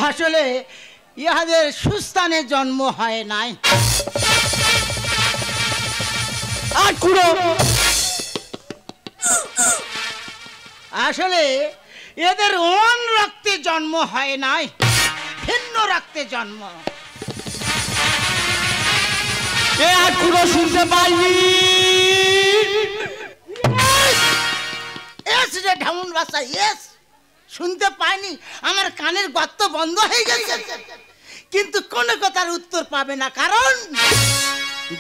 আসলে ইহাদের সুস্থানে জন্ম হয় নাই। আসলে এদের অন রক্তে জন্ম হয় নাই, ভিন্ন রক্তে জন্ম। শুনতে পাইনি ঢামুন বাচ্চা, শুনতে পাইনি, আমার কানের গর্ত বন্ধ হয়ে গেছে, কিন্তু কোন কথার উত্তর পাবে না, কারণ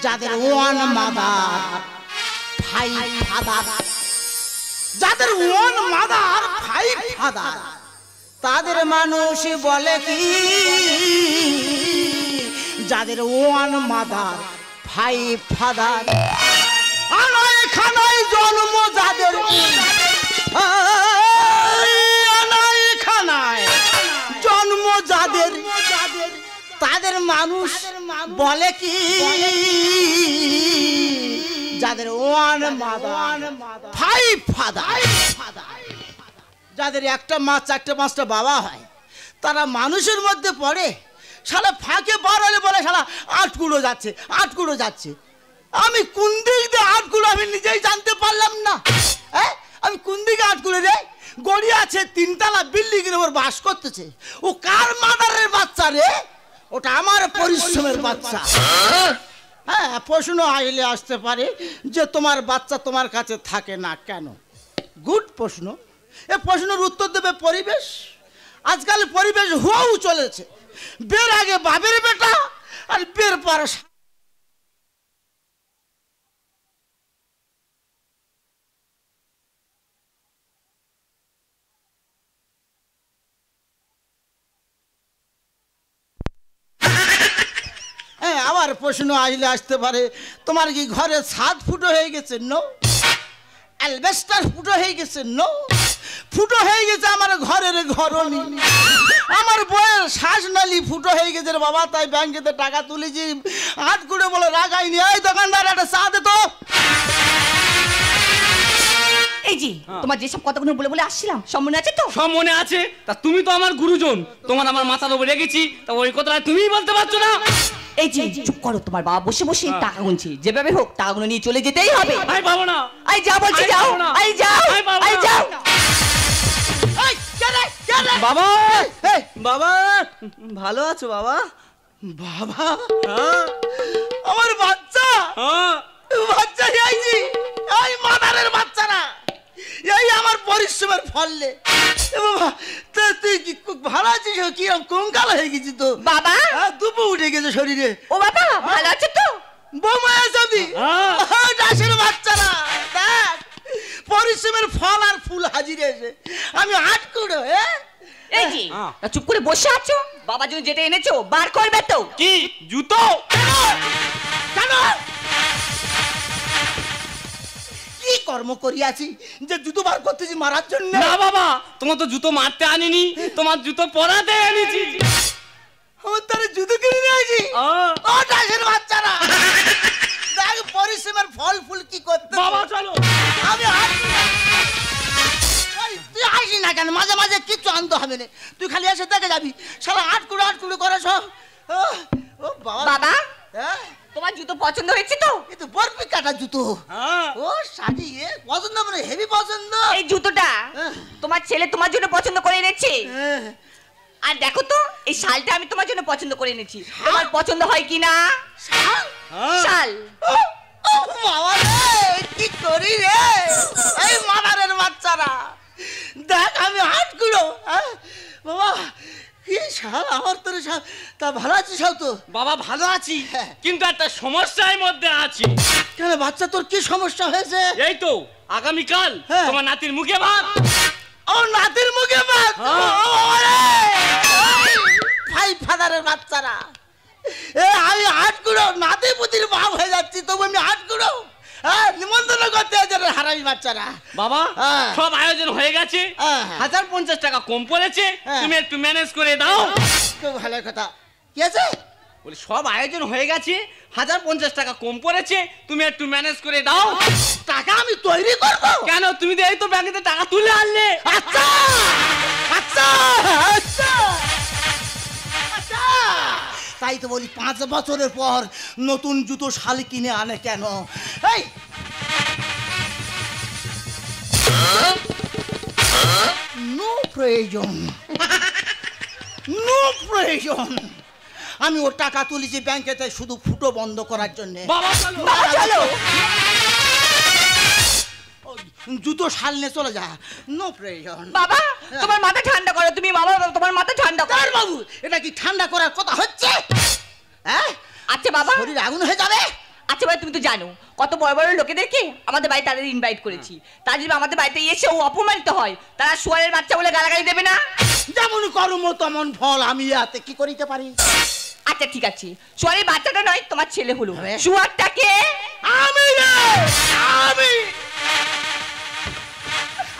যাদের ওয়ান মাদার ভাই ফাদার, যাদের ওয়ান মাদার ভাই ফাদার, তাদের মানুষ বলে কি, যাদের ওয়ান মাদার ভাই ফাদার, আনায় খানায় জন্ম যাদের, আনায় খানায় জন্ম যাদের, তাদের মানুষ বলে কি, যাদের ওয়ান মাদার ভাই ফাদার, যাদের একটা মা চারটে পাঁচটা বাবা হয়, তারা মানুষের মধ্যে পড়ে, শালা ফাঁকে বার হলে বলে শালা আটকুড়ো যাচ্ছে, আটকুড়ো যাচ্ছে। আমি কোন দিক দিয়ে আটকুড়ো আমি নিজেই জানতে পারলাম না। আমি কোন দিকে আটকুড়ো রে? গড়ি আছে, তিনতলা বিল্ডিং এর উপর বাস করতেছে। ও কার মাদারের বাচ্চা রে? ওটা আমার পরিশ্রমের বাচ্চা। হ্যাঁ, প্রশ্ন আইলে আসতে পারে যে তোমার বাচ্চা তোমার কাছে থাকে না কেন? গুড প্রশ্ন। এ প্রশ্নের উত্তর দেবে পরিবেশ। আজকাল পরিবেশ হওয়াও চলেছে, বের আগে বাবের বেটা আর বের পর আবার প্রশ্ন আসলে আসতে পারে তোমার কি ঘরে ছাদ ফুটো হয়ে গেছে? নো। অ্যালবেস্টার ফুটো হয়ে গেছে? নো। ফুটো হয়ে গেছে আমার ঘরের ঘরনি, আমার বইয়ের শ্বাসনালী ফুটো হয়ে গেছে রে বাবা, তাই ব্যাংকেতে টাকা তুলেছি, হাত করে বলে রাখাইনি। এই দোকানদার একটা চা দে তো। এই যে তোমার যেসব কথাগুলো বলে বলে আসছিলাম, সব মনে আছে তো? সব মনে আছে। তা তুমি তো আমার গুরুজন, তোমার আমার মাথার উপর রেখেছি, তা ওই কথাটা তুমিই বলতে পারছো না? এই যে চুপ করো, তোমার বাবা বসে বসে টাকা গুনছে, যেভাবে হোক টাকাগুলো নিয়ে চলে যেতেই হবে। ভাই পাবো না। এই যা বলছি যাও, এই যাও, এই যাও। বাবা, বাবা ভালো আছো বাবা? বাবা, আমার বাচ্চা, বাচ্চা আইছি, এই মাদারের বাচ্চা না, এই আমার পরিশ্রমের ফলে। তুই কি ভালো আছিস? কিরম কঙ্কাল হয়ে গেছি তো বাবা, দুপু উঠে গেছে শরীরে। ও বাবা ভালো আছে তো? বৌমা যাবি দাসের বাচ্চারা, দেখ পরিশ্রমের ফল আর ফুল হাজির এসে আমি আটকুড়ো। এই যে চুপ করে বসে আছো, বাবা যদি যেটা এনেছো বার করবে তো। কি জুতো? কেন কি কর্ম করিয়াছি যে জুতো বার করতেছি মারার জন্য? না বাবা, তোমার তো জুতো মারতে আনিনি, তোমার জুতো পরাতে এনেছি। আমার তার জুতো কিনে নিয়ে আসি। ও দাসের বাচ্চারা, দেখ পরিশ্রমের ফল ফুল কি করতে। বাবা চলো, আমি তুই আসি না কেন? মাঝে মাঝে কিচ্ছু আনতে হবে না, তুই খালি এসে দেখে যাবি। শালা আটকুড়ো আটকুড়ো করে সব। ও বাবা, বাবা হ্যাঁ তোমার জুতো পছন্দ হয়েছে তো? এই তো বরফি কাটা জুতো। ও শাড়ি পছন্দ, মানে হেভি পছন্দ। এই জুতোটা তোমার ছেলে তোমার জন্য পছন্দ করে এনেছে। আর দেখো তো এই শালটা আমি তোমার জন্য পছন্দ করে এনেছি, তোমার পছন্দ হয় কি না? শাল। ও বাবা রে, কি করি রে এই মাদারের বাচ্চারা, দেখ আমি আটকুড়ো। বাবা কি শাল আমার তোর সব। তা ভালো আছিস সব তো? বাবা ভালো আছি, কিন্তু একটা সমস্যার মধ্যে আছি। কেন বাচ্চা, তোর কি সমস্যা হয়েছে? এই তো আগামীকাল তোমার নাতির মুখে ভাত। ও নাতির মুখে ভাত? ভাই ফাদারের বাচ্চারা, আমি আটকুড়ো নাতি পুতির বাপ হয়ে যাচ্ছি, তবু আমি আটকুড়ো নিমন্ত্রণ করতে হারামি বাচ্চারা। বাবা সব আয়োজন হয়ে গেছে, 1050 টাকা কম পড়েছে, তুমি একটু ম্যানেজ করে দাও। খুব ভালো কথা। কি আছে? বলি সব আয়োজন হয়ে গেছে, 1050 টাকা কম পড়েছে, তুমি একটু ম্যানেজ করে দাও। টাকা আমি তৈরি করব। কেন? তুমি তো এই তো ব্যাংকে টাকা তুলে আনলে। আচ্ছা আচ্ছা আচ্ছা আচ্ছা, তাই তো বলি 5 বছরের পর নতুন জুতো শাল কিনে আনে কেন? এই নো প্রয়োজন, নো প্রয়োজন। আমি ওর টাকা তুলেছি ব্যাংকেতে শুধু ফুটো বন্ধ করার জন্য। বাবা চলো, বাবা চলো। জুতো শাল নিয়ে চলে যা, নো প্রয়োজন। বাবা তোমার মাথা ঠান্ডা করো, তুমি বাবা তোমার মাথা ঠান্ডা করো। বাবু এটা কি ঠান্ডা করার কথা হচ্ছে? হ্যাঁ আচ্ছা বাবা, শরীর আগুন হয়ে যাবে। আচ্ছা ভাই তুমি তো জানো কত বড় বড় লোকেদেরকে আমাদের বাড়ি তাদের ইনভাইট করেছি, তার যদি আমাদের বাড়িতে এসে ও অপমানিত হয়, তারা শুয়ারের বাচ্চা বলে গালাগালি দেবে না? যেমন কর্ম তেমন ফল, আমি এতে কি করিতে পারি? আচ্ছা ঠিক আছে, শুয়ারের বাচ্চাটা নয় তোমার ছেলে হলো, আরে। শুয়ারটাকে আমি রে,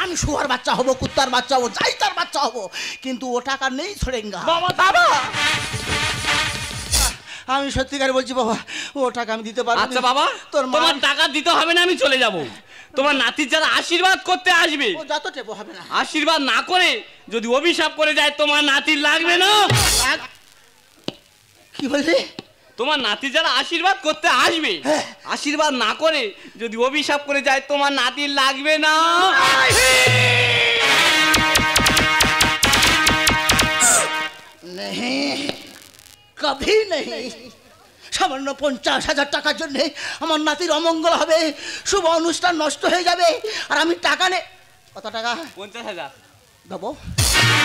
আমি শুয়ার বাচ্চা হব, কুত্তার বাচ্চা হবো, যাই তার বাচ্চা হব, কিন্তু ও টাকা নেই ছড়েঙ্গা। বাবা বাবা। আমি সত্যিকার বলছি বাবা, ও টাকা আমি দিতে পারবো না। আচ্ছা বাবা, তোমার টাকা দিতে হবে না, আমি চলে যাব। তোমার নাতির যারা আশীর্বাদ করতে আসবে, ও যত টেপো হবে না। আশীর্বাদ না করে যদি অভিশাপ করে যায়, তোমার নাতির লাগবে না। কি বললি? তোমার নাতি যারা আশীর্বাদ করতে আসবে, আশীর্বাদ না করে যদি অভিশাপ করে যায়, তোমার নাতির লাগবে না। नहीं, कभी नहीं। সামান্য 50,000 টাকার জন্য আমার নাতির অমঙ্গল হবে, শুভ অনুষ্ঠান নষ্ট হয়ে যাবে, আর আমি টাকা নে। কত টাকা? 50,000 দেবো।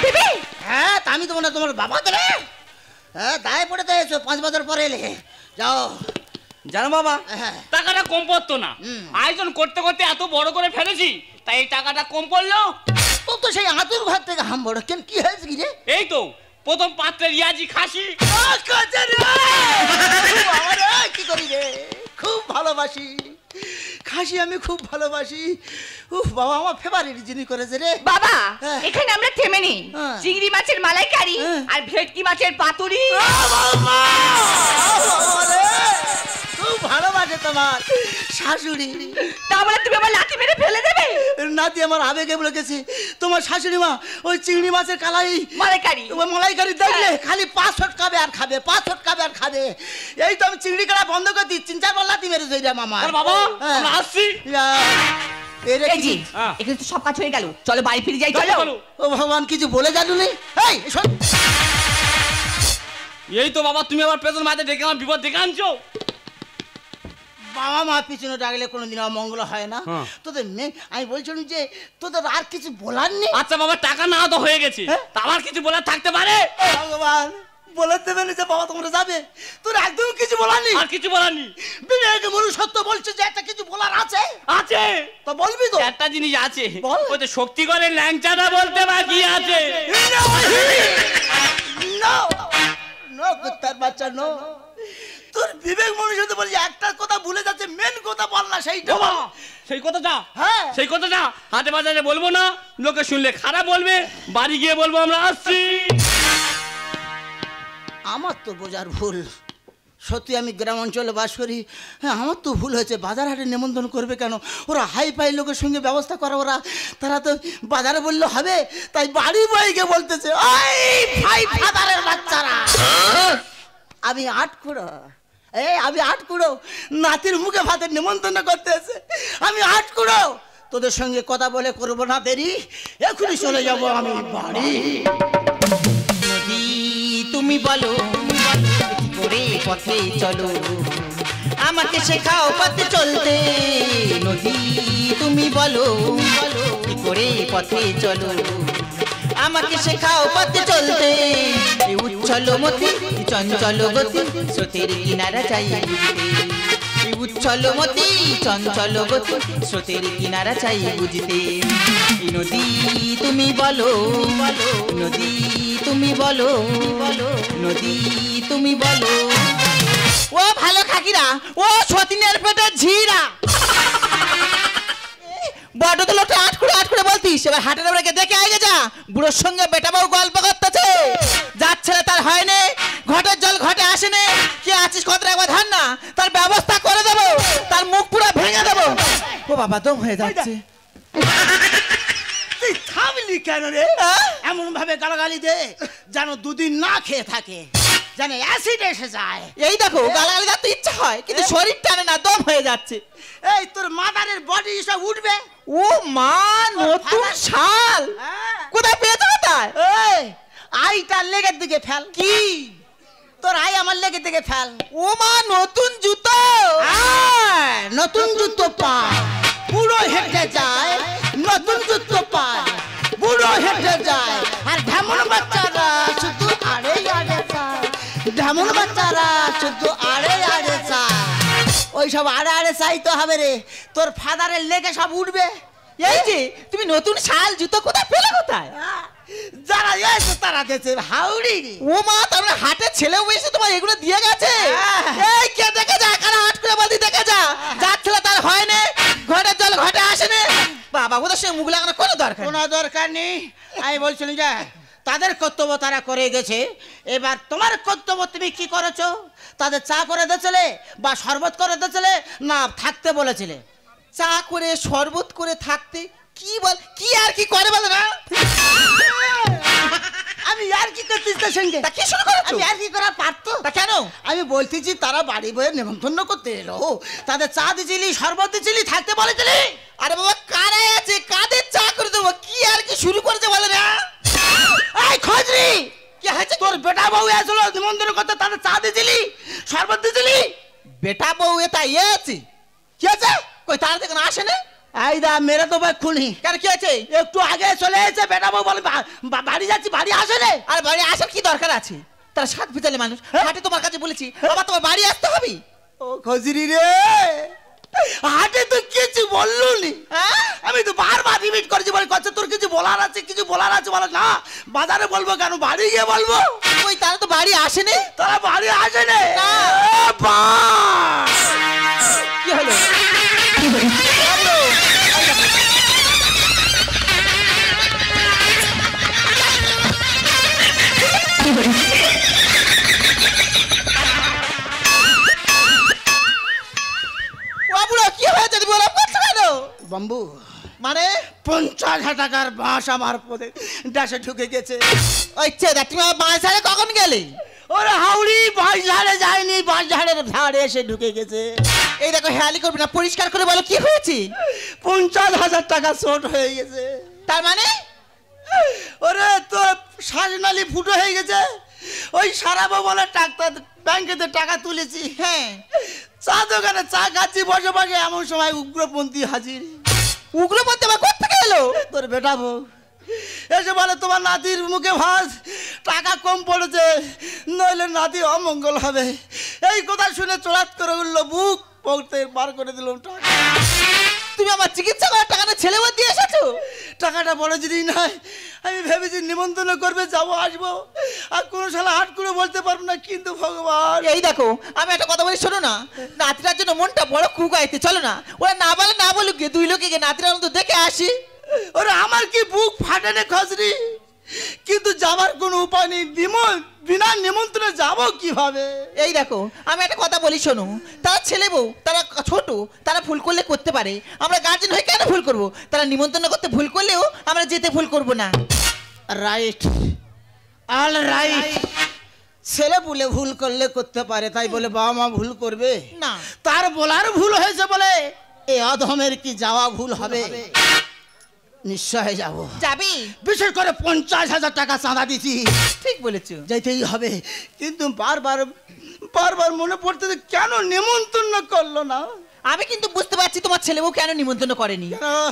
দেবে? হ্যাঁ তা আমি তো মনে তোমার বাবা দেবে। হ্যাঁ দায় পড়ে দিয়েছো, 5 বছর পরে এলে যাও। জানো বাবা, হ্যাঁ। টাকাটা কম পড়তো না, আয়োজন করতে করতে এত বড় করে ফেলেছি, তাই এই টাকাটা কম পড়লো। তো সেই আতুর ঘর থেকে হাম বড় কেন, কি হয়েছে কি রে? এই তো প্রথম পাত্রের ইয়াজি খাসি। কি করি রে, খুব ভালোবাসি খাসি, আমি খুব ভালোবাসি। উফ বাবা, আমার ফেভারিট জিনিস করেছে রে বাবা। হ্যাঁ। এখানে আমরা থেমে নেই, হ্যাঁ। চিংড়ি মাছের মালাইকারি হ্যাঁ। আর ভেটকি মাছের পাতুরি। খুব ভালোবাসে তোমার শাশুড়ি। তা বলে তুমি আমার লাথি মেরে ফেলে দেবে? নাতি আমার আবেগে বলে গেছে, তোমার শাশুড়ি মা ওই চিংড়ি মাছের কালাই মালাইকারি ওই মালাইকারি দেখলে খালি 5 ছটকাবে আর খাবে, 5 ছটকাবে আর খাবে। এই তো আমি চিংড়ি কাটা বন্ধ করে দিই, 3-4 বার লাথি মেরে যাই রে মামা। আর বাবা হ্যাঁ। আমরা আসছি। এই রে এই জি, হ্যাঁ। এখানে তো সব কাজ হয়ে গেল, চলো বাড়ি ফিরে যাই। চলো। চলো। ও ভগবান, কিছু বলে জানুনি। এই শোন, এই তো বাবা, তুমি আবার পেছন মাঝে ডেকে আমার বিপদ ডেকে আনছো। বাবা মা পিছনে ডাকলে কোনোদিন অমঙ্গল হয় না। হ্যাঁ। তোদের আমি বলছিলাম যে তোদের আর কিছু বলার নেই? আচ্ছা বাবা, টাকা না তো হয়ে গেছে, হ্যাঁ? তা আবার কিছু বলার থাকতে পারে? ভগবান, বলে দেবে না যে বাবা তোমরা যাবে? তোর একদম কিছু বলার নেই? আর কিছু বলার নেই। বিবেক মনুষ্যত্ব বলছে যে একটা কিছু বলার আছে। আছে তো বলবি তো? একটা জিনিস আছে, বল। ওই তো শক্তিগড়ের ল্যাংচাটা বলতে বাকি আছে। নো নো কুত্তার বাচ্চা নো। তোর বিবেক মনুষ্যত্ব বলছে একটা কথা ভুলে যাচ্ছে, মেন কথা বল না সেইটা। বাবা সেই কথাটা, হ্যাঁ। সেই কথাটা হাটে বাজারে বলবো না, লোকে শুনলে খারাপ বলবে, বাড়ি গিয়ে বলবো আমরা আসছি। আমার তো বোঝার ভুল, সত্যি আমি গ্রাম অঞ্চলে বাস করি। হ্যাঁ আমার তো ভুল হয়েছে, বাজার হাটে নেমন্তন্ন করবে কেন? ওরা হাই ফাই লোকের সঙ্গে ব্যবস্থা করে, ওরা তারা তো বাজারে বললে হবে, তাই বাড়ি বইকে বলতেছে ওই ভাই ফাদারের বাচ্চারা, আমি আটকুড়ো, আমি আটকুড়ো, নাতির মুখে ভাতের নেমন্তন্ন করতে এসে আমি আটকুড়ো, তোদের সঙ্গে কথা বলে করবো না দেরি, এখনই চলে যাব আমি বাড়ি। নদী তুমি বলো কি করে পথে চলো, আমাকে শেখাও পথে চলতে। নদী তুমি বলো কি করে পথে চলো, আমাকে শেখাও পথে চলতে। এই উচ্ছল মতি চঞ্চল গতি স্রোতের কিনারা চাই বুঝতে। এই উচ্ছল মতি চঞ্চল গতি স্রোতের কিনারা চাই বুঝতে। এই নদী তুমি বলো নদী তুমি বলো নদী তুমি বলো। ও ভালো খাকিরা, ও সতীনের পেটে ঝিরা, বড় তো লোকটা আট করে বলতিস, এবার হাটের ওপরে দেখে আগে যা, বুড়োর সঙ্গে বেটা বউ গল্প করতেছে, যার ছেলে তার হয়নি, ঘটের জল ঘটে আসেনি, কে আছিস কত একবার ধান না, তার ব্যবস্থা করে দেবো, তার মুখ পুরো ভেঙে দেবো। ও বাবা দম হয়ে যাচ্ছে। তুই থামলি কেন রে? এমন ভাবে গালাগালি দে যেন দুদিন না খেয়ে থাকে, যেন অ্যাসিড এসে যায়। এই দেখো গালাগালি দিতে ইচ্ছা হয় কিন্তু শরীর টানে না, দম হয়ে যাচ্ছে। এই তোর মাদারের বডি সব উঠবে। ও মা, নতুন শাল কোথায় পেয়েছো? কোথায়? এই আইটা লেগের দিকে ফেল। কি তোর আই আমার লেগের দিকে ফেল। ও মা, নতুন জুতো। নতুন জুতো পায় বুড়ো হেঁটে যায়, নতুন জুতো পায় বুড়ো হেঁটে যায়। আর ঢেমন বাচ্চারা শুধু আড়ে আড়ে চায়, ঢেমন বাচ্চারা শুধু আড়ে আড়ে চায়। ওই সব আড়ে আড়ে চাইতে হবে রে, তোর ফাদারের লেগে সব উঠবে। এই যে তুমি নতুন শাল জুতো কোথায় পেলে? কোথায়? যারা এসে তারা দিয়েছে হাউড়ি। ও মা, তাহলে হাটে ছেলেও এসে তোমার এগুলো দিয়ে গেছে? এই কে দেখে যা, কারা হাট করে বলতে দেখে যা, যার ছেলে তার হয় না, ঘরের জল ঘটে আসে না। বাবা ওদের সঙ্গে মুখ লাগানো কোনো দরকার নেই। আমি বলছিলাম যে তাদের কর্তব্য তারা করে গেছে, এবার তোমার কর্তব্য তুমি কি করেছো? তাদের চা করে দিয়েছিলে বা শরবত করে দিয়েছিলে না থাকতে বলেছিলে? চা করে শরবত করে থাকতে কি বল, কি আর কি করে বলে না? আমি আর কি করতেছি তার সঙ্গে? তা কি শুরু করেছো? আমি আর কি করা পারতো? তা কেন? আমি বলতেছি তারা বাড়ি বয়ে নেমন্তন্ন করতে এলো, তাদের চা দিছিলি শরবত দিছিলি থাকতে বলেছিলি? আরে বাবা কারাই আছে, কাদের চা করে দেবো? কি আর কি শুরু করেছে বলে না? এই খজরি, কি হয়েছে? তোর বেটা বউ আসলো নিমন্ত্রণ করতে, তাদের চা দিছিলি শরবত দিছিলি? বেটা বউ এটা আছে কি আছে? কই তার দেখে আসে না? এই দা মেরে তো ভাই খুনি। কেন কি আছে? একটু আগে চলে এসেছে বেটা বউ বলে বাড়ি যাচ্ছি, বাড়ি আসে রে। আর বাড়ি আসার কি দরকার আছে? তারা সাত ভিতরে মানুষ, হাটে তোমার কাছে বলেছি আবার তোমার বাড়ি আসতে হবে। ও খজরি রে, হাটে তো কিছু বললো নি। আমি তো বারবার রিপিট করেছি, বলে কচ্ছে তোর কিছু বলার আছে, কিছু বলার আছে। বলে না বাজারে বলবো কেন, বাড়ি গিয়ে বলবো। ওই তারা তো বাড়ি আসেনি। তারা বাড়ি আসেনি। কি হলো? বাম্বু মানে 50,000 টাকার বাঁশ আমার পদে ডাসে ঢুকে গেছে। ওই ছেদা তুমি আমার বাঁশ ঝাড়ে কখন গেলে? ওরে হাউড়ি বাঁশ ঝাড়ে যায়নি, বাঁশ ঝাড়ের ধারে এসে ঢুকে গেছে। এই দেখো হেয়ালি করবি না, পরিষ্কার করে বলো কি হয়েছে? 50,000 টাকা শর্ট হয়ে গেছে। তার মানে? ওরে তো শ্বাসনালী ফুটো হয়ে গেছে। ওই সারাবো বলে ডাক্তার ব্যাংকেতে টাকা তুলেছি। হ্যাঁ, চা দোকানে চা খাচ্ছি বসে বসে, এমন সময় উগ্রপন্থী হাজির। উগ্রপন্থী আবার কোত্থেকে এলো? তোর বেটা বউ এসে বলে তোমার নাতির মুখে ভাত, টাকা কম পড়েছে, নইলে নাতি অমঙ্গল হবে। এই কথা শুনে চড়াত করে উঠলো, বুক পড়তে বার করে দিলাম টাকা। তুমি আমার চিকিৎসা করার টাকা না ছেলে বাদ দিয়ে এসেছো? টাকাটা বড় জিনিস নয়, আমি ভেবেছি নিমন্ত্রণ করবে, যাবো আসবো, আর কোনো সালা হাট করে বলতে পারবো না। কিন্তু ভগবান, এই দেখো আমি একটা কথা বলি শোনো না, নাতিরার জন্য মনটা বড় কুকাইতে, চলো না ওরা না বলে না বলুক, গিয়ে দুই লোকে গিয়ে নাতিরা অন্তত দেখে আসি। ওরে আমার কি বুক ফাটে না খজরি, কিন্তু যাবার কোনো উপায় নেই। বিনা নিমন্ত্রণে যাবো কিভাবে? এই দেখো আমি একটা কথা বলি শোনো, তারা ছেলে বউ, তারা ছোট, তারা ভুল করলে করতে পারে, আমরা গার্জেন হয়ে কেন ভুল করব? তারা নিমন্ত্রণ করতে ভুল করলেও আমরা যেতে ভুল করব না। Right, all right. ছেলে বলে ভুল করলে করতে পারে, তাই বলে বাবা মা ভুল করবে না? তার বলার ভুল হয়েছে বলে এ অধমের কি যাওয়া ভুল হবে? নিশ্চয় যাব। যাবি? বিশেষ করে 50,000 টাকা চাঁদা দিছি। ঠিক বলেছো, যেতেই হবে। কিন্তু বারবার বারবার মনে পড়তে কেন নিমন্ত্রণ করলো না। আমি কিন্তু বুঝতে পারছি তোমার ছেলে বউ কেন নিমন্ত্রণ করেনি।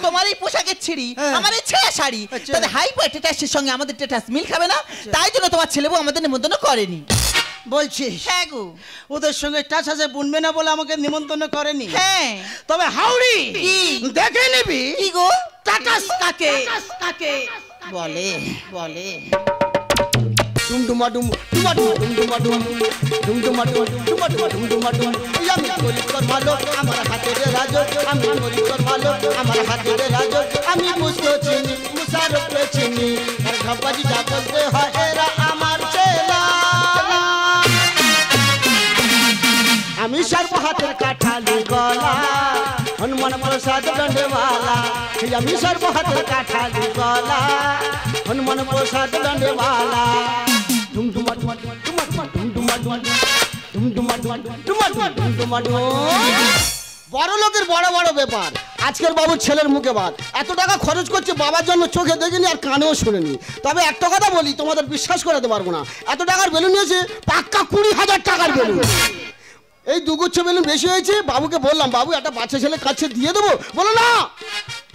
তোমার এই পোশাকের ছিঁড়ি, আমার এই ছেঁড়া শাড়ি, তাদের হাই পাই টেটাসের সঙ্গে আমাদের টেটাস মিল খাবে না, তাই জন্য তোমার ছেলে বউ আমাদের নিমন্ত্রণ করেনি। বলছিস? হ্যাঁ গো, ওদের সঙ্গে টাচ আছে বুনবে না বলে আমাকে নিমন্ত্রণ করেনি। হ্যাঁ, তবে হাউড়ি দেখে নিবি কি গো টাটাস কাকে বলে বলে। ডুমডুমাডুম ডুমাডুম ডুমডুমাডুম ডুমডুমাডুম ডুমাডুম ডুমডুমাডুম। আমি করি তোর ভালো আমার হাতের রাজ, আমি করি তোর ভালো আমার হাতের রাজ। আমি বুঝতে চিনি মুসারফ চিনি, আর ঘাপাজিটা বলতে হয় এরা আমার ছেলা। আমি সর্ব হাতের কাঠালি গলা, হনুমান প্রসাদ দণ্ডেওয়ালা আমি সর্বহাতের কাঠালি গলা হনুমান প্রসাদ দণ্ডেওয়ালা ডুমডুমা ডুমা ডুমা ডুমডুমা ডুমা ডুমডুমা ডুমা ডুমডুমা বড় লোকের বড় বড় ব্যাপার আজকের বাবুর ছেলের মুখে বাদ এত টাকা খরচ করছে বাবার জন্য চোখে দেখিনি আর কানেও শুনিনি তবে একটা কথা বলি তোমাদের বিশ্বাস করাতে পারবো না এত টাকার বেলুন নিয়েছে পাক্কা 20,000 টাকার বেলুন এই দুগুচ্ছ বেলুন বেশি হয়েছে বাবুকে বললাম বাবু একটা বাচ্চা ছেলে কাছে দিয়ে দেবো বলো না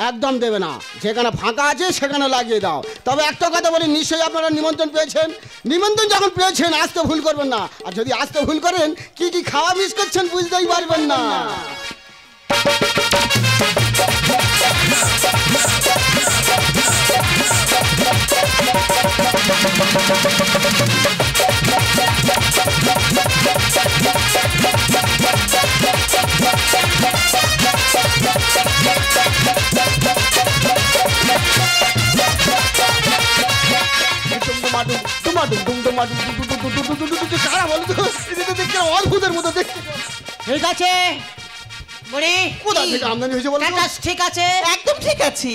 একদম দেবে না যেখানে ফাঁকা আছে সেখানে লাগিয়ে দাও তবে একটা কথা বলি নিশ্চয়ই আপনারা নিমন্ত্রণ পেয়েছেন নিমন্ত্রণ যখন পেয়েছেন আসতে ভুল করবেন না আর যদি আসতে ভুল করেন কি কি খাওয়া মিস করছেন বুঝতেই পারবেন না অদ্ভুতের মতো দেখতে ঠিক আছে বুড়ি কোথা থেকে আমদানি হয়েছে বলো ঠিক আছে একদম ঠিক আছে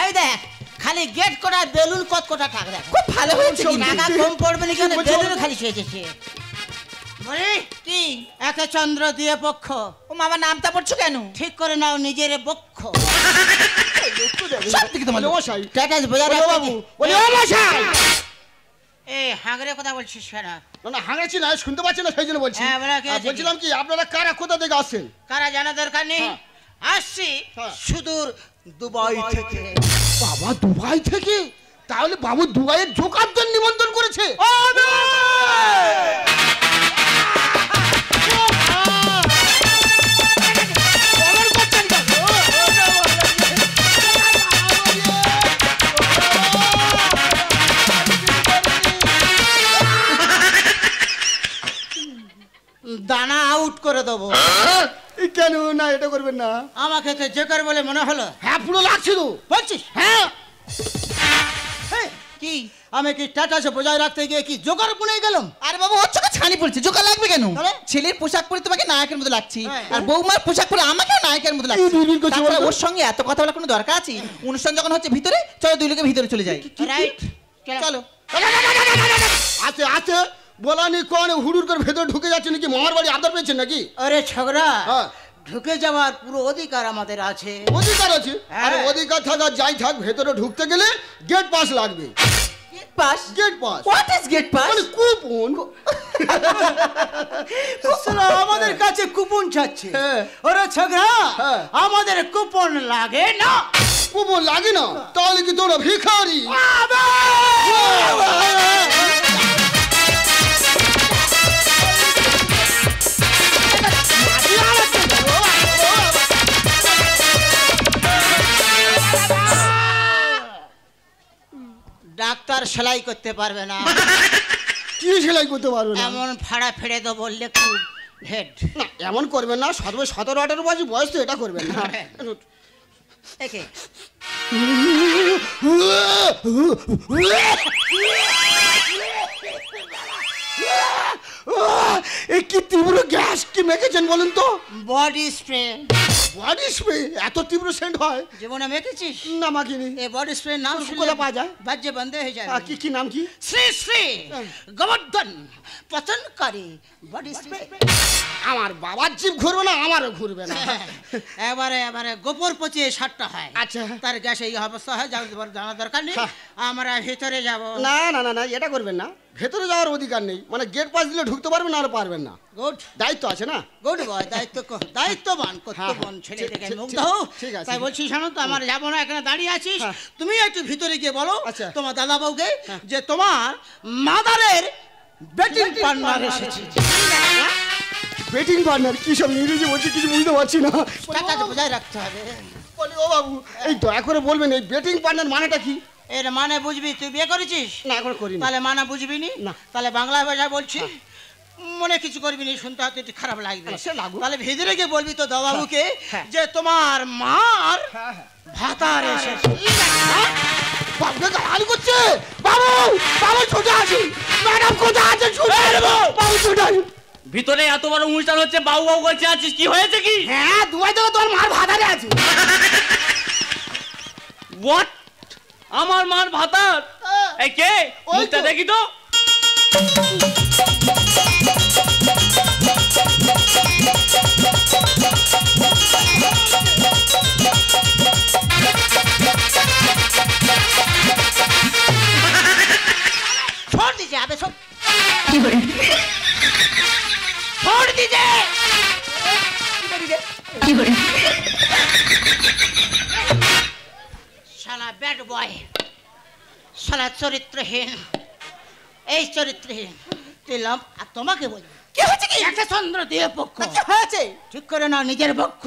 এই দেখ খালি গেট করা বেলুন কত কোটা টাকা দেখ খুব ভালো হয়েছে টাকা কম পড়বে না কেন বেলুন খালি শেষেছে বুড়ি কি একে চন্দ্র দিয়ে পক্ষ ও মামা নামটা পড়ছো কেন ঠিক করে নাও নিজের বক্ষ সব থেকে তোমার মশাই টাটাস বাজার বাবু বলি ও মশাই এই হাগরে কথা বলছিস কেন না হাঁড়েছি না শুনতে পাচ্ছি না সেই জন্য বলছি হ্যাঁ বলা কে আছে বলছিলাম কি আপনারা কারা কোথা থেকে আসছেন কারা জানা দরকার নেই আসছি সুদূর দুবাই থেকে বাবা দুবাই থেকে তাহলে বাবু দুবাইয়ের জোকারদের নিমন্ত্রণ করেছে দানা আউট করে দেবো কেন না এটা করবেন না আমাকে তো জোকার বলে মনে হলো হ্যাঁ পুরো লাগছে তো বলছিস হ্যাঁ কি আমি কি টাটাসে বজায় রাখতে গিয়ে কি জোকার বুনে গেলাম আরে বাবা ওর চোখে ছানি পড়ছে জোকা লাগবে কেন তাহলে? ছেলের পোশাক পরে তোমাকে নায়কের মতো লাগছে হ্যাঁ। আর বৌমার পোশাক পরে আমাকেও নায়কের মতো লাগছে এই দুই দিন করছে তারপরে বলতো? ওর সঙ্গে এত কথা বলার কোনো দরকার আছে অনুষ্ঠান যখন হচ্ছে ভিতরে চলো দুই লোকে ভিতরে চলে যাই রাইট চলো আছে আছে বলানি কোন হুড়ুর করে ভেতর ঢুকে যাচ্ছে নাকি মামার বাড়ি আদর পেয়েছেন নাকি আরে ছোকরা হ্যাঁ। ঢুকে যাওয়ার পুরো অধিকার আমাদের আছে অধিকার আছে হ্যাঁ। আর অধিকার থাকা যাই থাক ভেতরে ঢুকতে গেলে গেট পাস লাগবে gate pass gate pass what is gate pass মানে কুপন শালা আমাদের কাছে কুপন চাচ্ছে হ্যাঁ। ওরে ছোকরা হ্যাঁ। আমাদের কুপন লাগে না কুপন লাগে না তাহলে কি তোরা ভিখারি ডাক্তার সেলাই করতে পারবে না কি সেলাই করতে পারবে না এমন ফাড়া ফেড়ে তো বললে খুব হেড না এমন করবেন না 17-18 বছর বয়স তো এটা করবেন না একে এই কি তীব্র গ্যাস কি মেখেছেন বলুন তো বডি স্প্রে বডি স্প্রে এত তীব্র সেন্ট হয় জীবনে মেখেছিস না মাখিনি এই বডি স্প্রে নাম শুনলে কোথায় পাওয়া যায়? বাজ্যে বন্ধ হয়ে যাবে কি কি নাম কি শ্রী শ্রী গোবর্ধন পচনকারী বডি স্প্রে আমার বাবার জিভ ঘুরবে না আমারও ঘুরবে না এবারে এবারে গোপর পচিয়ে সারটা হয় আচ্ছা। তার গ্যাসে এই অবস্থা হয় জানা দরকার নেই আমরা ভিতরে যাব না না না না এটা করবেন না ভেতরে যাওয়ার অধিকার নেই মানে গেট পাস দিলে ঢুকতে পারবেন না আর পারবেন না গুড দায়িত্ব আছে না গুড বয় দায়িত্ববান কর্তব্যবান ছেলে ঠিক- থেকে ঠিক- মুগ্ধ ঠিক- হও ঠিক আছে। তাই বলছি শোনো তো আমার যাবো না এখানে দাঁড়িয়ে আছিস হ্যাঁ। তুমি একটু ভিতরে গিয়ে বলো আচ্ছা। তোমার দাদা বউকে যে তোমার মাদারের বেটিং পার্টনার এসেছে বেটিং পার্টনার কি সব ইংরেজি বলছি কিছু বুঝতে পারছি না টাকাটা বজায় রাখতে হবে বলি ও বাবু এই দয়া করে বলবেন এই বেটিং পার্টনার মানেটা কি এর মানে বুঝবি তুই বিয়ে করেছিস না এখন করি না তাহলে মানে বুঝবি নি না। তাহলে বাংলা ভাষা বলছি মনে কিছু করবি নি শুনতে হয়তো একটু খারাপ লাগবে না, সে লাগুক। তাহলে ভিতরে গিয়ে বলবি তো দাদাবুকে হ্যাঁ। যে তোমার মার ভাতার এসেছে বাবুকে গালাগালি করছে বাবু বাবু ছোট আছি ম্যাডাম কোথায় আছে ছুটে নেবো বাবু ছোট আছি ভিতরে এত বড় অনুষ্ঠান হচ্ছে, বাউ বাউ করছে আছিস, কি হয়েছে কি? হ্যাঁ দুবাই থেকে তোর মার ভাতারে আছে। হোয়াট? আমার মার ভাতার? এই কে? ওই মুখটা তো। দেখি তো। छोड़ दीजिए अबे छोड़ दीजिए শালা ব্যাড বয়, শালা চরিত্রহীন, এই চরিত্রহীন দিলাম। আর তোমাকে বলি কি হয়েছে কি? একটা চন্দ্র দিয়ে পক্ষ কি হয়েছে? ঠিক করে না নিজের পক্ষ।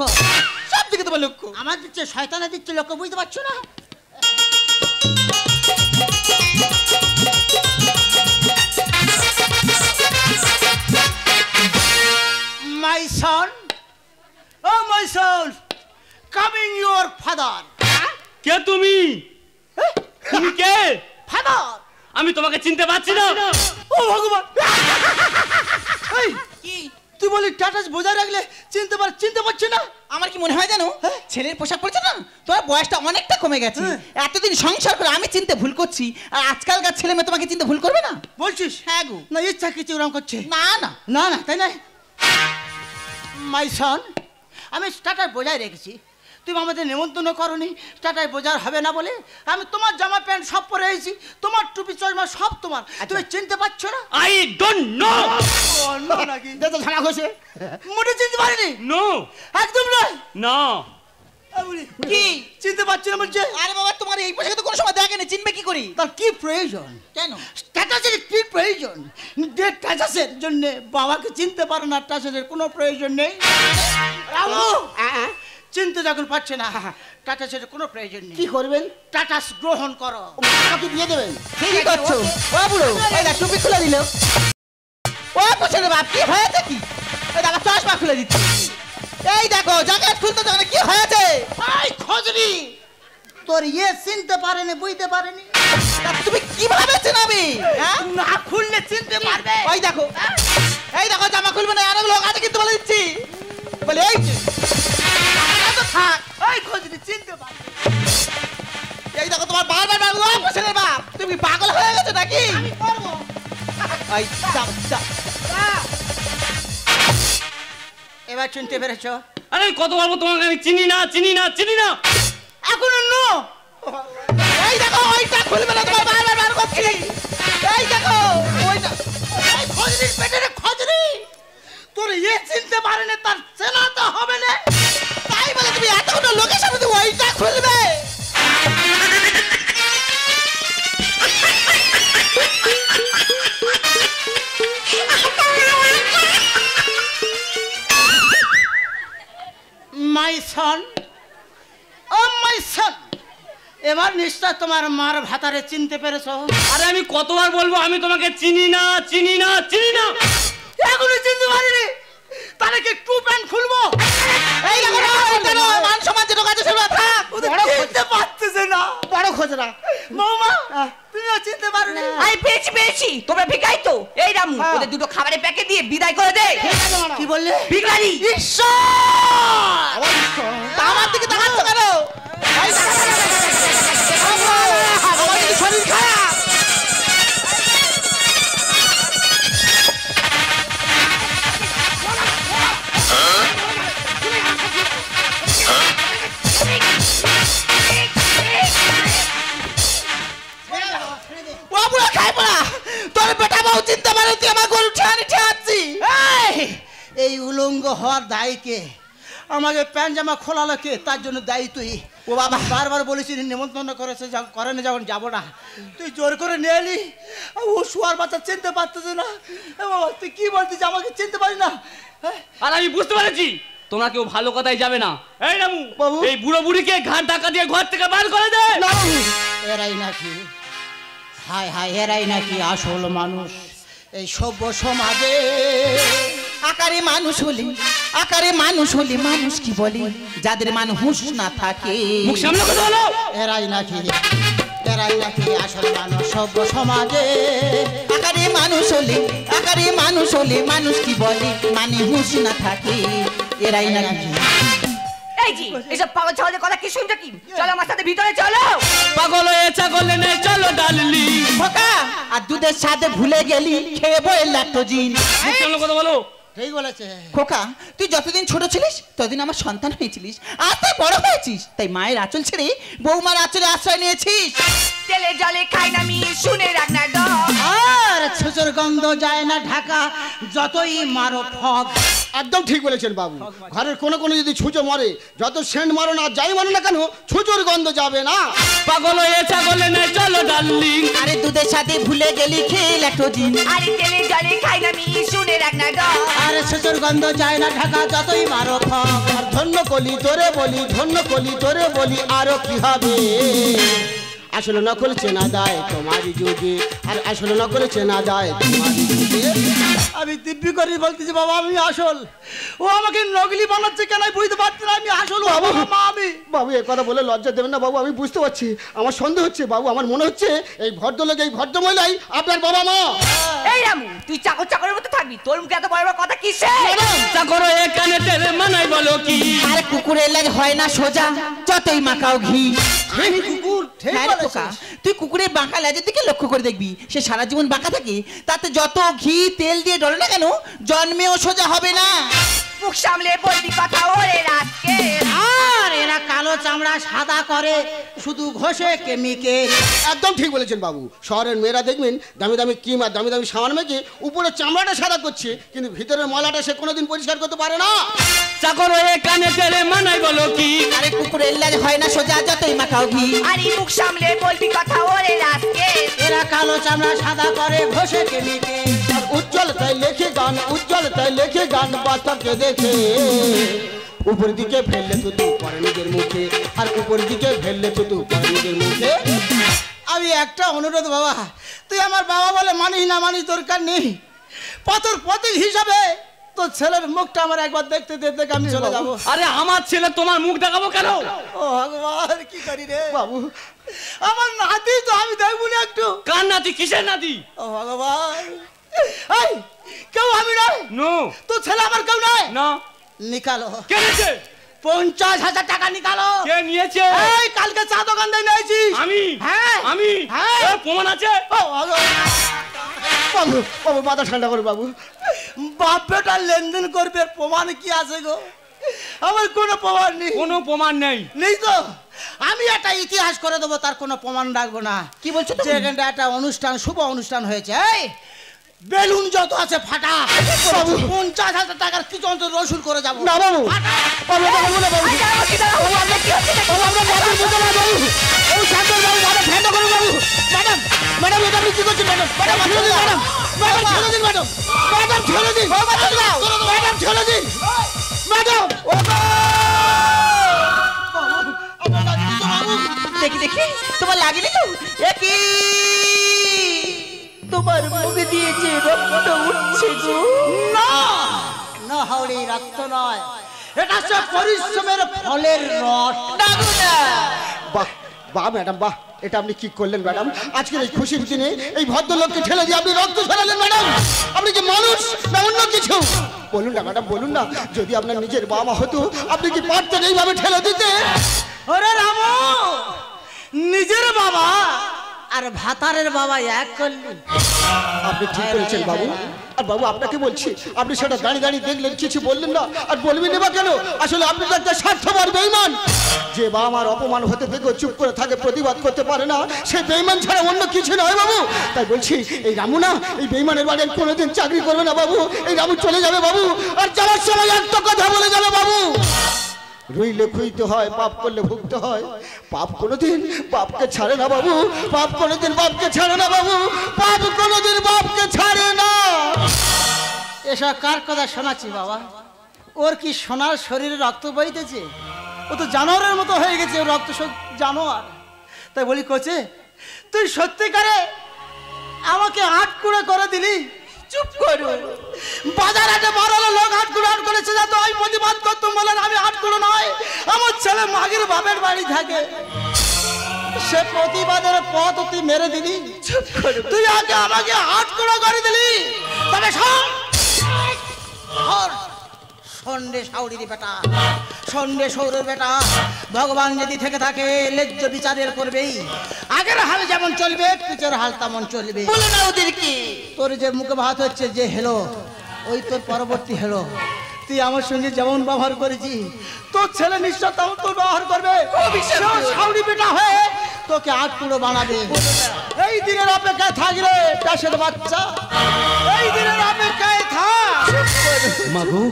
সব দিকে তোমার লক্ষ্য। আমার দিচ্ছে শয়তানা দিচ্ছে লোক, বুঝতে পারছো না? My son, oh my son, coming your father. কে তুমি? তুমি কে? Father. আমি তোমাকে চিনতে পারছি না। ও ভগবান, এই কি? তুই বলি টাটাস বোঝায় রাখলে চিনতে পারছি না? আমার কি মনে হয় জানো, ছেলের পোশাক পরেছে না, তোমার বয়সটা অনেকটা কমে গেছে। এতদিন সংসার করে আমি চিনতে ভুল করছি, আর আজকালকার ছেলে মেয়ে তোমাকে চিনতে ভুল করবে না? বলছিস? হ্যাঁ গো। না ইচ্ছা কিছু ওরকম করছে? না না না না তাই না। মাই সন, আমি টাটার বোঝায় রেখেছি, তুমি আমাদের নেমন্তন্ন করনি, টাটায় বোঝার হবে না বলে আমি তোমার জামা প্যান্ট সব পরে এসেছি, তোমার টুপি চশমা সব তোমার, তুমি চিনতে পারছো না? I don't know. নাকি দেখো ঝাড়া ঘষে মোটে চিনতে পারিনি। নো, একদম নয়। না। কি চিনতে পারছি না বলছে? আরে বাবা, তোমার এই পোশাকে তো কোনো সময় দেখেনি, চিনবে কি করি? তার কি প্রয়োজন? কেন? স্ট্যাটাসের কি প্রয়োজন? যে স্ট্যাটাসের জন্য বাবাকে চিনতে পারে না, স্ট্যাটাসের কোনো প্রয়োজন নেই। রামু চিনতে যখন পারছে না, স্ট্যাটাসের কোনো প্রয়োজন নেই। কি করবেন? স্ট্যাটাস গ্রহণ করো। আমাকে দিয়ে দেবেন? কি করছো? ও বুড়ো, এই দেখ টুপি খুলে দিল। ও পোছারে বাপ, কি হয়েছে কি? এই দেখো চশমা খুলে দিচ্ছে। এই দেখো জ্যাকেট খুলতে যখন কি হয়েছে? এই খজরি, তোর ইয়ে চিনতে পারেনি, বুঝতে পারেনি। তা তুমি কিভাবে চেনাবে? হ্যাঁ, না খুললে চিনতে পারবে। ওই দেখো, এই দেখো জামা খুলবে না, আরেক লোক আছে কিন্তু বলে দিচ্ছি। বলে এই যে, জামাটা তো থাক। এই খজরি চিনতে পারবে। এই দেখো তোমার বারবার ও পোছারে বাপ, তুমি পাগল হয়ে গেছো নাকি? আমি করবো। এই যাও যাও। এবার চিনতে পেরেছো? আরে আমি কত বলবো তোমাকে, আমি চিনি না। এখনো নো। এই দেখো ওইটা খুলবে না, তোমার বারবার বার করছি। এই দেখো ওইটা। এই খজরির পেটের খজরি, তোর ইয়ে চিনতে পারেনি, তার চেনাতে হবে না। তাই বলে তুমি এতগুলো লোকের সামনে তুমি ওইটা খুলবে? মাই সন, ও মাই সন, এবার নিশ্চয় তোমার মার ভাতারে চিনতে পেরেছো। আরে আমি কতবার বলবো আমি তোমাকে চিনি না। এখনো চিনতে পারিনি, তাহলে কি টু প্যান্ট খুলবো? এই দেখো না, ওইটা না, মান সম্মান যেটা কাছে সেটা থাক। ওদের চিনতে পারতেছে না। বড় খোঁজরা। বৌমা তুমিও চিনতে পারোনি? আমি পেয়েছি, তোমরা ভিখাই তো। এই রামু, ওদের দুটো খাবারের প্যাকেট দিয়ে বিদায় করে দে। কি বললে? ভিখারি। ঈশ্বর! আমার দিকে তাকাচ্ছ কেন? এই দেখো, আমার কিন্তু শরীর খারাপ। ও বুড়া খাই পড়া, তোর বেটা বউ চিনতে পারে তুই আমার গরু ঠেয়াচ্ছি। এই উলঙ্গ হওয়ার দায়ী কে? আমাকে প্যান্ট জামা খোলালো কে? তার জন্য দায়ী তুই। ও বাবা, বারবার বলেছি নেমন্তন্ন করেছে, করেনি যখন যাবো না, তুই জোর করে নিয়ে এলি। ও শুয়ার বাচ্চা চিনতে পারতেছে না। বাবা তুই কি বলছিস, আমাকে চিনতে পারি না? আর আমি বুঝতে পারছি তোমরা কেউ ভালো কথাই যাবে না। এই রামু, বাবু। এই বুড়ো বুড়িকে ঘাট ধাক্কা দিয়ে ঘর থেকে বার করে দে। এরাই নাকি, হায় হায়, এরাই নাকি আসল মানুষ এই সভ্য সমাজে। আকারে মানুষ হলে মানুষ কি বলে? যাদের মান হুঁশ না থাকে। মুখ সামনে কথা বলো। এরাই নাকি, এরাই নাকি আসল মানুষ সভ্য সমাজে। আকারে মানুষ হলে মানুষ কি বলে, মানে হুঁশ না থাকে, এরাই নাকি। এই জি এসব পাগল ছাগলের কথা কি শুনছো কি? চলো আমার সাথে ভিতরে চলো। পাগল হয়ে ছাগল নেই চলো ডাললি। খোকা আর দুধের সাথে ভুলে গেলি খেয়ে বই ল্যাকটোজিন। চলো কথা বলো। ঠিক বলেছে। খোকা তুই যতদিন ছোট ছিলিস ততদিন আমার সন্তান হয়েছিলিস, আজ তুই বড় হয়েছিস তাই মায়ের আঁচল ছেড়ে বৌমার আঁচলে আশ্রয় নিয়েছিস। তেলে জলে খাই না আমি, শুনে রাখ না ডগ। আর ছুঁচোর গন্ধ যায় না ঢাকা যতই মারো ফগ। একদম ঠিক বলেছেন বাবু। ঘরের কোনো কোনো যদি ছুঁচো মরে, যত সেন্ট মারো না যাই মারো না কেন, ছুঁচোর গন্ধ যাবে না। পাগল হয়ে ছাগল নেই চলো ডাললি। আরে দুধের সাথে ভুলে গেলি খেয়ে ল্যাকটোজিন। আরে তেলে জলে খাই না আমি, শুনে রাখ না ডগ। আর ছুঁচোর গন্ধ যায় না ঢাকা যতই মারো ফগ। আর ধন্য কলি তোরে বলি, ধন্য কলি তোরে বলি, আরো কি হবে। আসলে নকল চেনা যায় তোমারই যুগে, আর আসলে নকল চেনা যায় তোমারই যুগে। আমি দিব্যি করে বলতেছি বাবা আমি আসল, ও আমাকে নকলি বানাচ্ছে কেন আমি বুঝতে পারছি না। আমি আসল বাবু, মা আমি। বাবু এ কথা বলে লজ্জা দেবেন না বাবু, আমি বুঝতে পারছি, আমার সন্দেহ হচ্ছে বাবু, আমার মনে হচ্ছে এই ভদ্রলোক এই ভদ্রমহিলাই আপনার বাবা মা। এই রামু তুই চাকর চাকরের মতো থাকবি, তোর মুখে এত বড় বড় কথা কিসে? চাকর এখানে তেলে মানাই বলো কি। আরে কুকুরের লেজ হয় না সোজা যতই মাখাও ঘি। আমি কুকুর ঠিক হ্যাঁ রে বলেছিস। খোকা, তুই কুকুরের বাঁকা লেজের দিকে লক্ষ্য করে দেখবি, সে সারা জীবন বাঁকা থাকে, তাতে যত ঘি তেল দিয়ে ডলে না কেন জন্মেও সোজা হবে না। মুখ সামলে বলবি কথা ওরে রাতকে। আর এরা কালো চামড়া সাদা করে শুধু ঘষে কেমিক্যাল। একদম ঠিক বলেছেন বাবু। শহরের মেয়েরা দেখবেন দামি দামি ক্রিম আর দামি দামি সাবান মেখে উপরে চামড়াটা সাদা করছে, কিন্তু ভিতরের ময়লাটা সে কোনোদিন পরিষ্কার করতে পারে না। চাকর এখানে তেলে মানাই বলো কি। আরে কুকুরের লেজ হয় না সোজা যতই মাখাও ঘি। আরে মুখ সামলে বলবি কথা ওরে রাতকে। এরা কালো চামড়া সাদা করে ঘষে কেমিক্যাল। আর উজ্জ্বল তাই লেখে গান, উজ্জ্বল তাই লেখে গান বাচ্চাকে দেখে। উপর দিকে ফেললে তুতু পরে নিজের মুখে, আর উপর দিকে ফেললে তুতু পরে নিজের মুখে। আমি একটা অনুরোধ বাবা, তুই আমার বাবা বলে মানিস না মানিস দরকার নেই, পাথর প্রতীক হিসাবে তোর ছেলের মুখটা আমার একবার দেখতে দেখতে আমি চলে যাবো। আরে আমার ছেলে তোমার মুখ দেখাবো কেন? ও ভগবান কি করি রে বাবু আমার নাতি তো আমি দেখবো না একটু। কার নাতি? কিসের নাতি? ও ভগবান, এই কেউ আমি নয়, নো তোর ছেলে আমার কেউ নয়। না। নিকালো কে নিয়েছে? 50,000 টাকা নিকালো। কে নিয়েছে? এই কালকে চা দোকান থেকে নিয়েছিস। আমি? হ্যাঁ আমি? হ্যাঁ। এ, প্রমাণ আছে? ও ভগবান, বাবু বাবু মাথা ঠান্ডা করো বাবু। বাপ বেটা লেনদেন করবে, প্রমাণ কি আছে গো? আমার কোনো প্রমাণ নেই। কোনো প্রমাণ নেই। নেই তো আমি একটা ইতিহাস করে দেবো, তার কোনো প্রমাণ রাখবো না। কি বলছো তুমি? যেখানটা একটা অনুষ্ঠান শুভ অনুষ্ঠান হয়েছে, এই বেলুন যত আছে ফাটা, 50,000 টাকার কিছু অন্তত রসুল করে যাবো। না বাবু, বাবু এটা বলবো না বাবু। এই দাঁড়াও, কি দাঁড়াও, আপনার কি হচ্ছে নাকি? বাবু আমরা বাবু বুঝতে না বাবু। এই শান্তর বাবু মাথা ঠান্ডা করুন বাবু। ম্যাডাম ম্যাডাম এটা আপনি কি করছেন ম্যাডাম? ম্যাডাম ছেড়ে দিন ম্যাডাম। ম্যাডাম ছেড়ে দিন ম্যাডাম। ম্যাডাম ছেড়ে দিন। ম্যাডাম ছেড়ে দিন। ম্যাডাম ও দেখি দেখি তোমার লাগেনি তো? একই তোমার মুখ দিয়েছে রক্ত উঠছে গো। না না হাওড়ি রক্ত নয়, এটা হচ্ছে পরিশ্রমের ফলের রস। ডাকো না। বাহ বাহ ম্যাডাম বাহ, এটা আপনি কি করলেন ম্যাডাম? আজকের এই খুশির দিনে এই ভদ্রলোককে ঠেলে দিয়ে আপনি রক্ত ঝরালেন ম্যাডাম। আপনি কি মানুষ না অন্য কিছু? বলুন না ম্যাডাম, বলুন না, যদি আপনার নিজের বাবা হতো আপনি কি পারতেন এইভাবে ঠেলে দিতে? ওরে রামু, নিজের বাবা আর ভাতারের বাবা এক করলি। আপনি ঠিক করেছেন বাবু। আর বাবু আপনাকে বলছি, আপনি সেটা দাঁড়িয়ে দাঁড়িয়ে দেখলেন, কিছু বললেন না, আর বলবেন না বা কেন? আসলে আপনি তো একটা স্বার্থপর বেঈমান। যে বাবা মার অপমান হতে দেখে চুপ করে থাকে, প্রতিবাদ করতে পারে না, সে বেঈমান ছাড়া অন্য কিছু নয় বাবু। তাই বলছি এই রামু না, এই বেঈমানের বাড়ি কোনোদিন চাকরি করবে না বাবু। এই রামু চলে যাবে বাবু, আর যাওয়ার সময় একটা কথা বলে যাবে বাবু, রইলে খুইতে হয়, পাপ করলে ভুগতে হয়। পাপ কোনোদিন বাপকে ছাড়ে না বাবু, পাপ কোনোদিন বাপকে ছাড়ে না বাবু, পাপ কোনোদিন বাপকে ছাড়ে না। এসব কার কথা শোনাচ্ছি বাবা? ওর কি সোনার শরীরে রক্ত বইতেছে? ও তো জানোয়ারের মতো হয়ে গেছে, ওর রক্ত সব জানোয়ার। তাই বলি কোচে, তুই সত্যিকারে আমাকে আটকুড়ো করে দিলি? চুপ করো, বাজার হাটে বড় লোক আটকুড়ো আট করেছে, যা তো আমি প্রতিবাদ করতাম বলেন আমি আটকুড়ো নয়, আমার ছেলে মাগির বাপের বাড়ি থাকে, সে সে প্রতিবাদের পথ তুই মেরে দিলি। তুই আগে আমাকে আটকুড়ো করে দিলি। তবে সন্ডে সাউরির বেটা, সন্ডে সৌরের বেটা, ভগবান যদি থেকে থাকে ন্যায্য বিচারের করবেই। আগের হাল যেমন চলবে পিছের হাল তেমন চলবে। বলো না ওদেরকে। তোর যে মুখে ভাত হচ্ছে যে হেলো, ওই তোর পরবর্তী হেলো। তুই আমার সঙ্গে যেমন ব্যবহার করেছি তোর ছেলে নিশ্চয় তেমন তোর ব্যবহার করবে। সাউরি বেটা হয়ে তোকে আটকুড়ো বানাবে। এই দিনের অপেক্ষায় থাকলে প্যাসের বাচ্চা, এই দিনের অপেক্ষায় থাক। মাগো,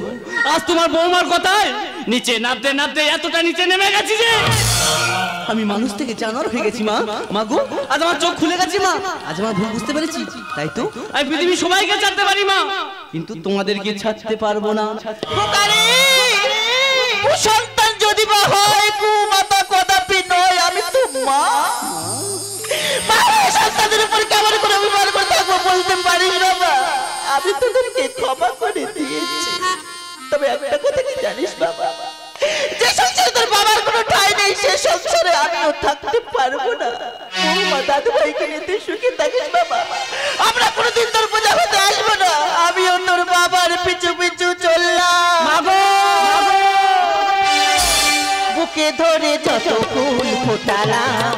আজ তোমার বৌমার কথায় নিচে নামতে নামতে এতটা নিচে নেমে গেছি যে আমি মানুষ থেকে জানোয়ার হয়ে গেছি। মা, মাগো, আজ আমার চোখ খুলে গেছে। মা, আজ আমার ভুল বুঝতে পেরেছি। তাই তো আমি পৃথিবী সবাইকে ছাড়তে পারি মা, কিন্তু তোমাদেরকে ছাড়তে পারবো না। সন্তান যদি বা হয় কুমাতা কদাপি নয়। আমি তো মা, সন্তানের উপর কেমন করে অভিমান করে থাকবো বলতে পারি না। আমি তোদেরকে ক্ষমা করে দিয়েছি, তবে একটা কথা কি জানিস বাবা, যে সংসারে তোর বাবার কোনো ঠাঁই নেই সে সংসারে আমিও থাকতে পারবো না। মা দাদু ভাইকে নিয়ে তুই সুখে থাকিস বাবা, আমরা কোনোদিন তোর পূজা হতে আসবো না। আমিও তোর বাবার পিছু পিছু চললাম। বুকে ধরে যত ফুল ফোটালাম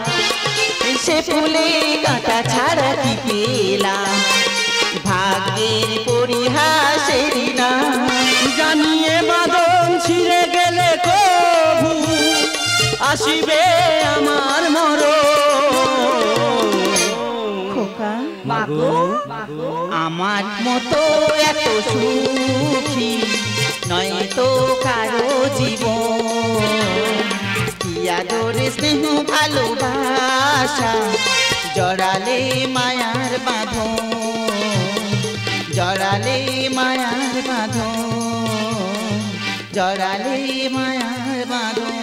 সে ফুলে কাঁটা ছাড়া কি পেলাম। ভাগ্যের পরিহাসের না জানিয়ে বাদন ছিঁড়ে গেলে কবু আসিবে আমার মরণ। খোকা মাগো, আমার মতো এত সুখী নয় তো কারো জীবন। কি আদরে স্নেহ ভালোবাসা জড়ালে মায়ার বাঁধন, জড়ালে মায়ার বাঁধন, জড়ালে মায়ার বাঁধন।